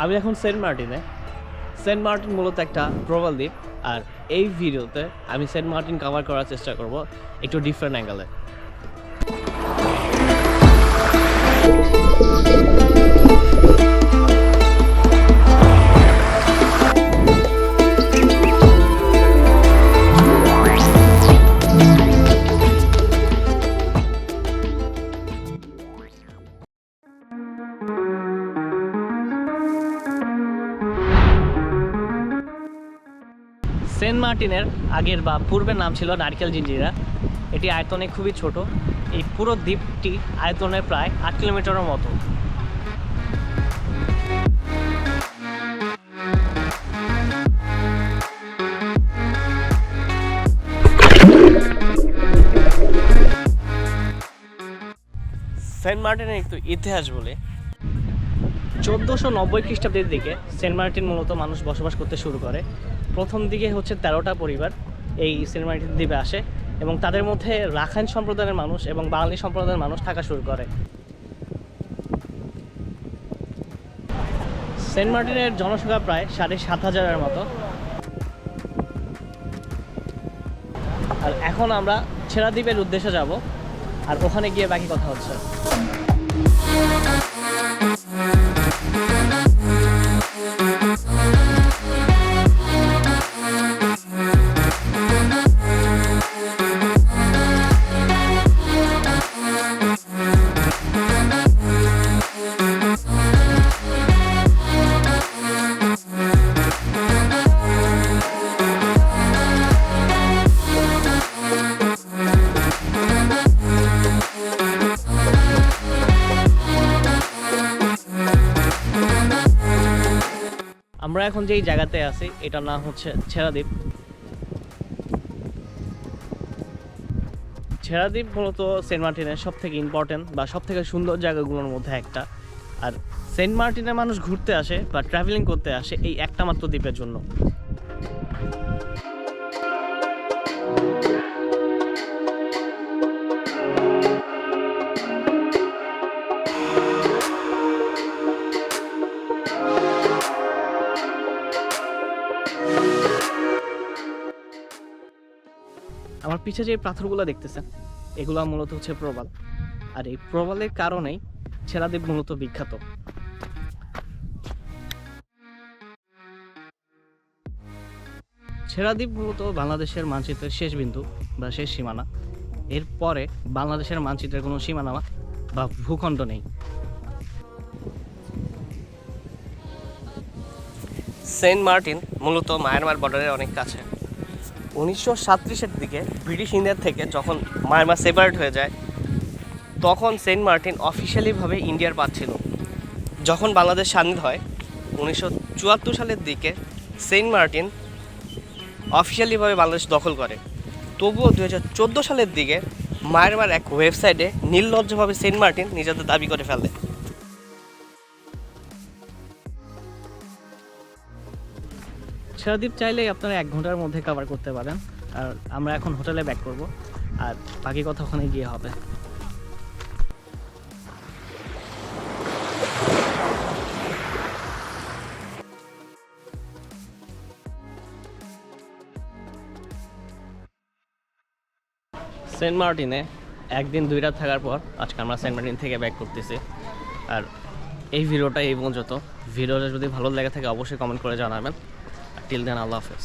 আমি এখন সেন্ট মার্টিনে। সেন্ট মার্টিন মূলত একটা প্রবাল দ্বীপ, আর এই ভিডিওতে আমি সেন্ট মার্টিন কভার করার চেষ্টা করব একটু ডিফারেন্ট অ্যাঙ্গেলে। সেন্ট মার্টিনের আগের বা পূর্বের নাম ছিল নারকেল জিঞ্জিরা। এটি আয়তনে খুবই ছোট। এই পুরো দ্বীপটি আয়তনে প্রায় 8 কিলোমিটারের মতো। সেন্ট মার্টিনের একটু ইতিহাস বলে, 1490 খ্রিস্টাব্দের দিকে সেন্ট মার্টিন মূলত মানুষ বসবাস করতে শুরু করে। প্রথম দিকে হচ্ছে 13টা পরিবার এই সেন্ট মার্টিন দ্বীপে আসে এবং তাদের মধ্যে রাখাইন সম্প্রদায়ের মানুষ এবং বাঙালি সম্প্রদায়ের মানুষ থাকা শুরু করে। সেন্ট মার্টিনের জনসংখ্যা প্রায় 7,500-এর মতো। আর এখন আমরা ছেড়া দ্বীপের উদ্দেশ্যে যাব, আর ওখানে গিয়ে বাকি কথা হচ্ছে। আমরা এখন যেই জায়গাতে আছি এটার নাম হচ্ছে ছেড়া দ্বীপ। ছেড়া দ্বীপ মূলত সেন্ট মার্টিনের সব থেকে ইম্পর্টেন্ট বা সব থেকে সুন্দর জায়গাগুলোর মধ্যে একটা। আর সেন্ট মার্টিনের মানুষ ঘুরতে আসে বা ট্রাভেলিং করতে আসে এই একটা মাত্র দ্বীপের জন্য। আমার পিছে যে পাথরগুলো দেখতেছেন এগুলো মূলত হচ্ছে প্রবাল, আর এই প্রবালের কারণেই ছেড়া দ্বীপ মূলত বিখ্যাত। ছেড়া দ্বীপ মূলত বাংলাদেশের মানচিত্রের শেষ বিন্দু বা শেষ সীমানা। এরপরে বাংলাদেশের মানচিত্রের কোনো সীমানা বা ভূখণ্ড নেই। সেন্ট মার্টিন মূলত মায়ানমার বর্ডারের অনেক কাছে। 1937-এর দিকে ব্রিটিশ ইন্ডিয়ার থেকে যখন মায়ানমার সেপারেট হয়ে যায়, তখন সেন্ট মার্টিন অফিসিয়ালিভাবে ইন্ডিয়ার পার্ট ছিল। যখন বাংলাদেশ স্বাধীন হয় 1974 সালের দিকে সেন্ট মার্টিন অফিসিয়ালিভাবে বাংলাদেশ দখল করে। তবুও 2014 সালের দিকে মায়ানমার এক ওয়েবসাইটে নির্লজ্জভাবে সেন্ট মার্টিন নিজেদের দাবি করে ফেলে। ছেড়া দ্বীপ চাইলেই আপনারা 1 ঘন্টার মধ্যে কভার করতে পারেন। আর আমরা এখন হোটেলে ব্যাক করব, আর বাকি কথা ওখানে গিয়ে হবে। সেন্ট মার্টিনে 1 দিন 2 রাত থাকার পর আজকে আমরা সেন্ট মার্টিন থেকে ব্যাক করতেছি। আর এই ভিডিওটা এই পর্যন্ত। ভিডিওটা যদি ভালো লেগে থাকে অবশ্যই কমেন্ট করে জানাবেন। টিল দেন, আল্লাহ হাফেজ।